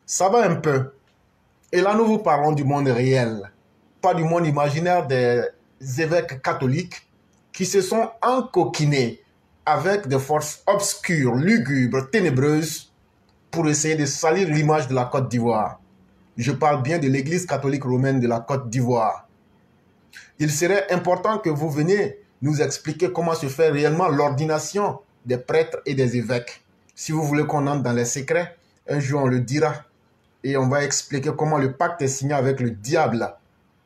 Ça va un peu. Et là, nous vous parlons du monde réel, pas du monde imaginaire des évêques catholiques qui se sont encoquinés avec des forces obscures, lugubres, ténébreuses pour essayer de salir l'image de la Côte d'Ivoire. Je parle bien de l'Église catholique romaine de la Côte d'Ivoire. Il serait important que vous veniez nous expliquer comment se fait réellement l'ordination des prêtres et des évêques. Si vous voulez qu'on entre dans les secrets, un jour on le dira. Et on va expliquer comment le pacte est signé avec le diable.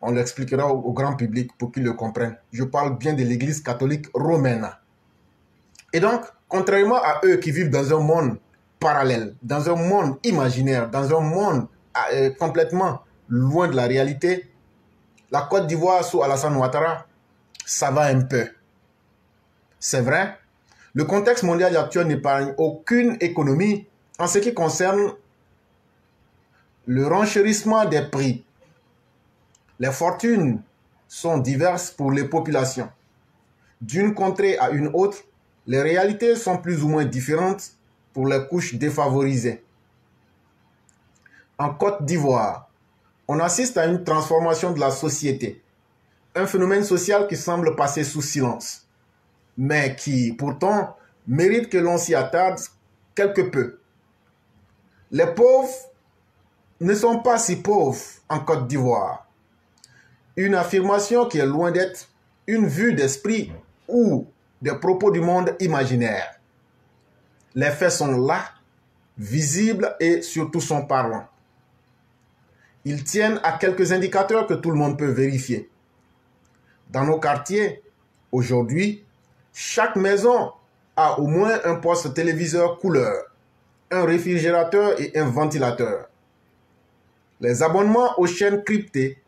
On l'expliquera au grand public pour qu'ils le comprennent. Je parle bien de l'Église catholique romaine. Et donc, contrairement à eux qui vivent dans un monde parallèle, dans un monde imaginaire, dans un monde complètement loin de la réalité, la Côte d'Ivoire sous Alassane Ouattara, ça va un peu. C'est vrai, le contexte mondial actuel n'épargne aucune économie en ce qui concerne le renchérissement des prix. Les fortunes sont diverses pour les populations. D'une contrée à une autre, les réalités sont plus ou moins différentes pour les couches défavorisées. En Côte d'Ivoire, on assiste à une transformation de la société, un phénomène social qui semble passer sous silence, mais qui, pourtant, mérite que l'on s'y attarde quelque peu. Les pauvres ne sont pas si pauvres en Côte d'Ivoire. Une affirmation qui est loin d'être une vue d'esprit ou des propos du monde imaginaire. Les faits sont là, visibles et surtout sont parlants. Ils tiennent à quelques indicateurs que tout le monde peut vérifier. Dans nos quartiers, aujourd'hui, chaque maison a au moins un poste téléviseur couleur, un réfrigérateur et un ventilateur. Les abonnements aux chaînes cryptées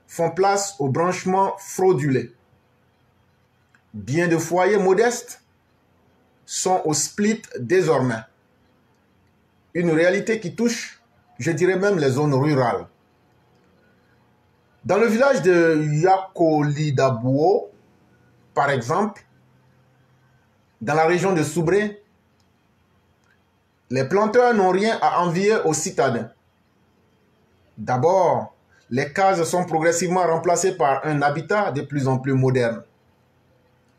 font place aux branchements fraudulés. Bien de foyers modestes sont au split désormais. Une réalité qui touche, je dirais même, les zones rurales. Dans le village de Yakolidabouo, par exemple, dans la région de Soubré, les planteurs n'ont rien à envier aux citadins. D'abord, les cases sont progressivement remplacées par un habitat de plus en plus moderne.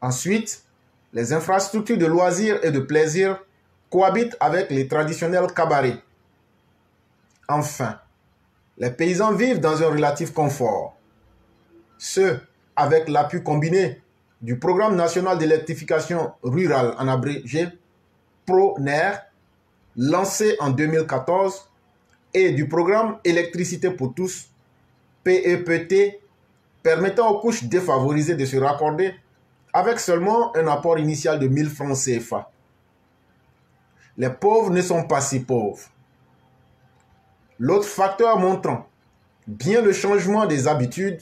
Ensuite, les infrastructures de loisirs et de plaisir cohabitent avec les traditionnels cabarets. Enfin, les paysans vivent dans un relatif confort. Ce, avec l'appui combiné du Programme national d'électrification rurale, en abrégé PRONER, lancé en 2014, et du programme Électricité pour tous, PEPT, permettant aux couches défavorisées de se raccorder avec seulement un apport initial de 1000 francs CFA. Les pauvres ne sont pas si pauvres. L'autre facteur montrant bien le changement des habitudes,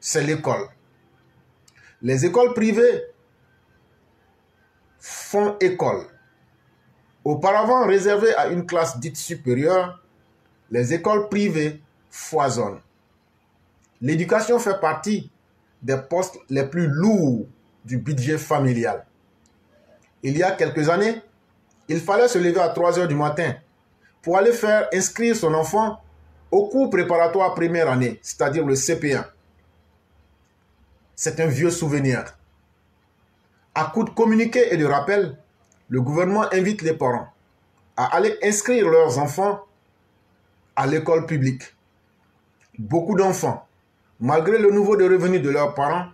c'est l'école. Les écoles privées font école. Auparavant réservées à une classe dite supérieure, les écoles privées foisonnent. L'éducation fait partie des postes les plus lourds du budget familial. Il y a quelques années, il fallait se lever à 3 heures du matin pour aller faire inscrire son enfant au cours préparatoire première année, c'est-à-dire le CP1. C'est un vieux souvenir. À coup de communiqués et de rappels, le gouvernement invite les parents à aller inscrire leurs enfants à l'école publique. Beaucoup d'enfants, malgré le niveau de revenus de leurs parents,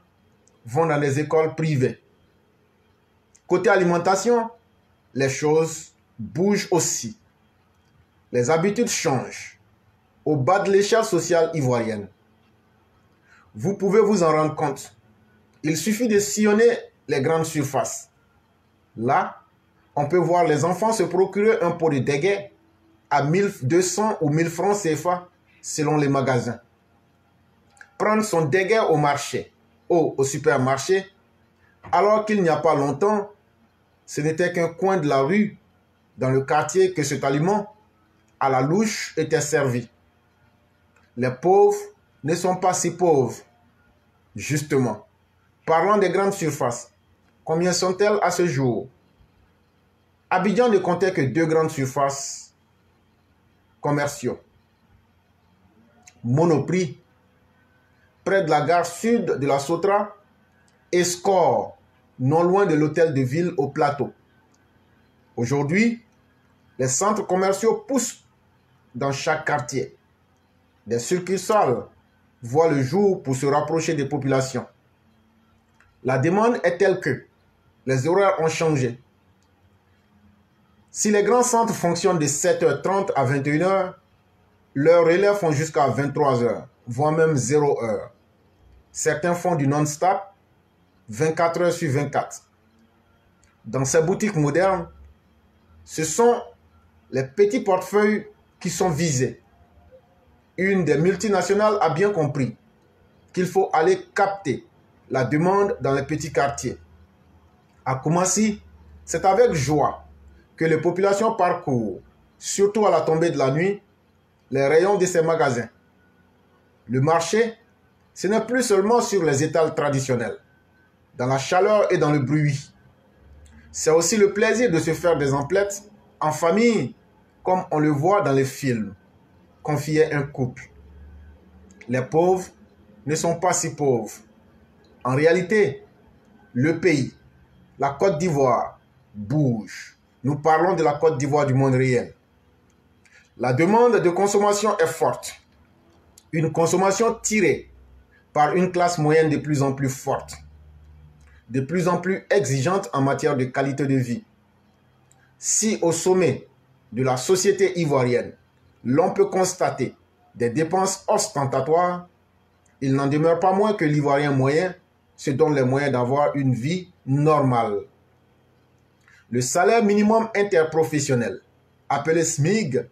vont dans les écoles privées. Côté alimentation, les choses bougent aussi. Les habitudes changent au bas de l'échelle sociale ivoirienne. Vous pouvez vous en rendre compte. Il suffit de sillonner les grandes surfaces. Là, on peut voir les enfants se procurer un pot de déguet à 1200 ou 1000 francs CFA selon les magasins. Prendre son déguet au marché ou au supermarché, alors qu'il n'y a pas longtemps, ce n'était qu'un coin de la rue dans le quartier que cet aliment à la louche était servi. Les pauvres ne sont pas si pauvres. Justement, parlant des grandes surfaces, combien sont-elles à ce jour? Abidjan ne comptait que 2 grandes surfaces commerciaux. Monoprix, près de la gare sud de la Sotra, et Score, non loin de l'hôtel de ville au Plateau. Aujourd'hui, les centres commerciaux poussent dans chaque quartier. Des succursales voient le jour pour se rapprocher des populations. La demande est telle que les horaires ont changé. Si les grands centres fonctionnent de 7h30 à 21h, leurs relais font jusqu'à 23h, voire même 0h. Certains font du non-stop, 24 heures sur 24. Dans ces boutiques modernes, ce sont les petits portefeuilles qui sont visés. Une des multinationales a bien compris qu'il faut aller capter la demande dans les petits quartiers. À Koumassi, c'est avec joie que les populations parcourent, surtout à la tombée de la nuit, les rayons de ces magasins. Le marché, ce n'est plus seulement sur les étals traditionnels, dans la chaleur et dans le bruit. C'est aussi le plaisir de se faire des emplettes en famille, comme on le voit dans les films, confiait un couple. Les pauvres ne sont pas si pauvres. En réalité, le pays, la Côte d'Ivoire, bouge. Nous parlons de la Côte d'Ivoire du monde réel. La demande de consommation est forte. Une consommation tirée par une classe moyenne de plus en plus forte, de plus en plus exigeante en matière de qualité de vie. Si au sommet de la société ivoirienne, l'on peut constater des dépenses ostentatoires, il n'en demeure pas moins que l'Ivoirien moyen se donne les moyens d'avoir une vie normale. Le salaire minimum interprofessionnel, appelé SMIG,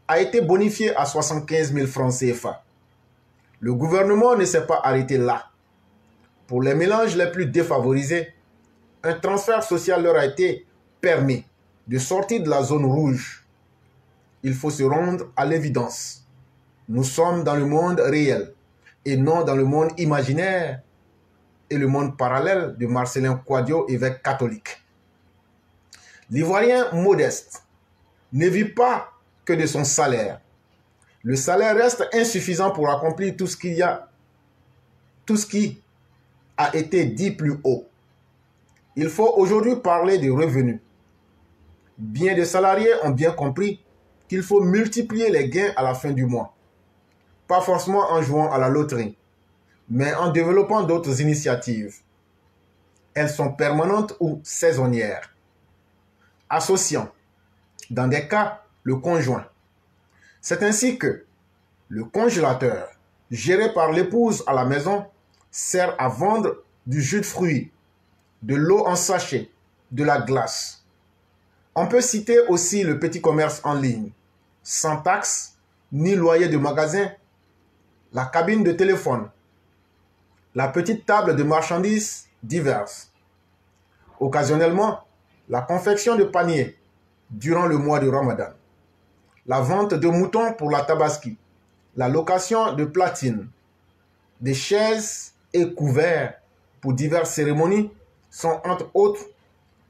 a été bonifié à 75 000 francs CFA. Le gouvernement ne s'est pas arrêté là. Pour les ménages les plus défavorisés, un transfert social leur a été permis de sortir de la zone rouge. Il faut se rendre à l'évidence. Nous sommes dans le monde réel et non dans le monde imaginaire et le monde parallèle de Marcellin Kouadio, évêque catholique. L'Ivoirien modeste ne vit pas que de son salaire. Le salaire reste insuffisant pour accomplir tout ce qui a été dit plus haut. Il faut aujourd'hui parler des revenus. Bien des salariés ont bien compris qu'il faut multiplier les gains à la fin du mois. Pas forcément en jouant à la loterie, mais en développant d'autres initiatives. Elles sont permanentes ou saisonnières. Associant, dans des cas, le conjoint. C'est ainsi que le congélateur, géré par l'épouse à la maison, sert à vendre du jus de fruits, de l'eau en sachet, de la glace. On peut citer aussi le petit commerce en ligne, sans taxe ni loyer de magasin, la cabine de téléphone, la petite table de marchandises diverses. Occasionnellement, la confection de paniers durant le mois de Ramadan, la vente de moutons pour la tabaski, la location de platines, des chaises et couverts pour diverses cérémonies sont entre autres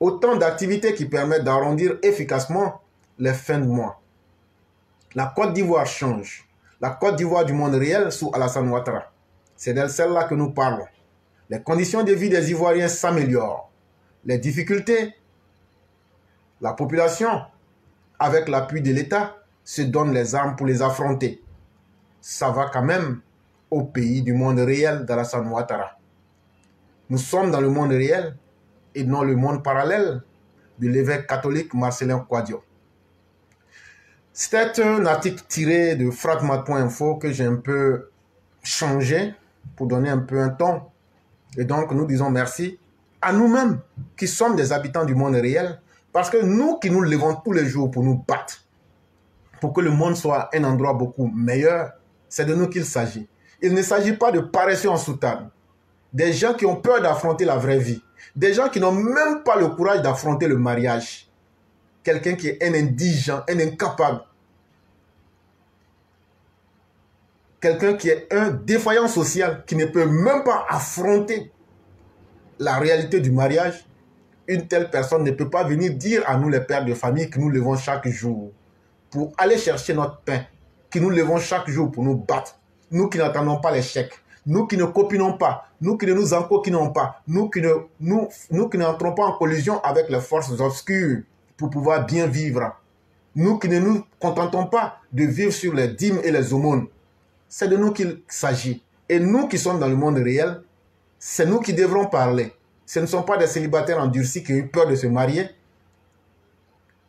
autant d'activités qui permettent d'arrondir efficacement les fins de mois. La Côte d'Ivoire change. La Côte d'Ivoire du monde réel sous Alassane Ouattara. C'est de celle-là que nous parlons. Les conditions de vie des Ivoiriens s'améliorent. Les difficultés, la population, avec l'appui de l'État, se donne les armes pour les affronter. Ça va quand même au pays du monde réel d'Alassane Ouattara. Nous sommes dans le monde réel et non le monde parallèle de l'évêque catholique Marcellin Kouadio. C'était un article tiré de fragmat.info que j'ai un peu changé pour donner un peu un ton. Et donc nous disons merci à nous-mêmes qui sommes des habitants du monde réel, parce que nous qui nous levons tous les jours pour nous battre, pour que le monde soit un endroit beaucoup meilleur, c'est de nous qu'il s'agit. Il ne s'agit pas de paresseux en soutane, des gens qui ont peur d'affronter la vraie vie, des gens qui n'ont même pas le courage d'affronter le mariage, quelqu'un qui est un indigent, un incapable, quelqu'un qui est un défaillant social, qui ne peut même pas affronter la réalité du mariage. Une telle personne ne peut pas venir dire à nous les pères de famille que nous levons chaque jour pour aller chercher notre pain, qui nous levons chaque jour pour nous battre, nous qui n'attendons pas les chèques, nous qui ne copinons pas, nous qui ne nous encoquinons pas, nous qui n'entrons pas en collision avec les forces obscures pour pouvoir bien vivre, nous qui ne nous contentons pas de vivre sur les dîmes et les aumônes. C'est de nous qu'il s'agit. Et nous qui sommes dans le monde réel, c'est nous qui devrons parler. Ce ne sont pas des célibataires endurcis qui ont eu peur de se marier,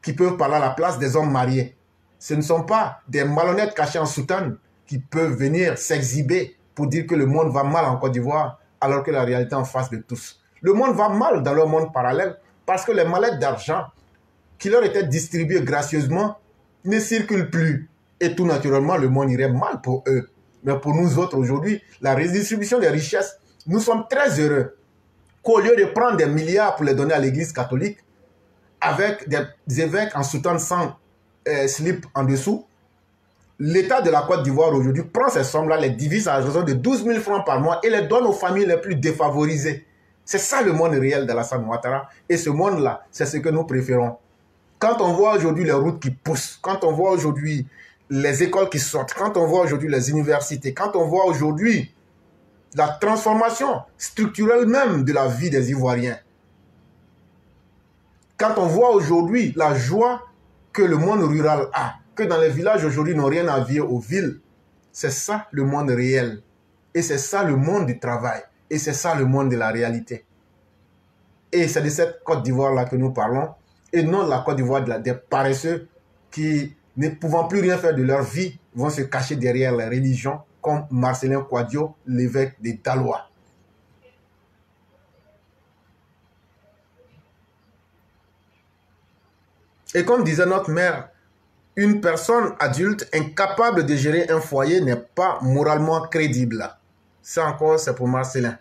qui peuvent parler à la place des hommes mariés. Ce ne sont pas des malhonnêtes cachés en soutane qui peuvent venir s'exhiber pour dire que le monde va mal en Côte d'Ivoire, alors que la réalité est en face de tous. Le monde va mal dans leur monde parallèle parce que les mallettes d'argent qui leur étaient distribuées gracieusement ne circulent plus. Et tout naturellement, le monde irait mal pour eux. Mais pour nous autres aujourd'hui, la redistribution des richesses, nous sommes très heureux qu'au lieu de prendre des milliards pour les donner à l'église catholique, avec des évêques en soutane sans slip en dessous, l'État de la Côte d'Ivoire aujourd'hui prend ces sommes-là, les divise à raison de 12 000 francs par mois et les donne aux familles les plus défavorisées. C'est ça le monde réel d'Alassane Ouattara. Et ce monde-là, c'est ce que nous préférons. Quand on voit aujourd'hui les routes qui poussent, quand on voit aujourd'hui les écoles qui sortent, quand on voit aujourd'hui les universités, quand on voit aujourd'hui la transformation structurelle même de la vie des Ivoiriens, quand on voit aujourd'hui la joie que le monde rural a, que dans les villages aujourd'hui n'ont rien à vivre aux villes, c'est ça le monde réel. Et c'est ça le monde du travail. Et c'est ça le monde de la réalité. Et c'est de cette Côte d'Ivoire-là que nous parlons, et non de la Côte d'Ivoire des paresseux qui, ne pouvant plus rien faire de leur vie, vont se cacher derrière les religions, comme Marcelin Kouadio, l'évêque des Dalois. Et comme disait notre mère, une personne adulte incapable de gérer un foyer n'est pas moralement crédible. Ça encore, c'est pour Marcelin.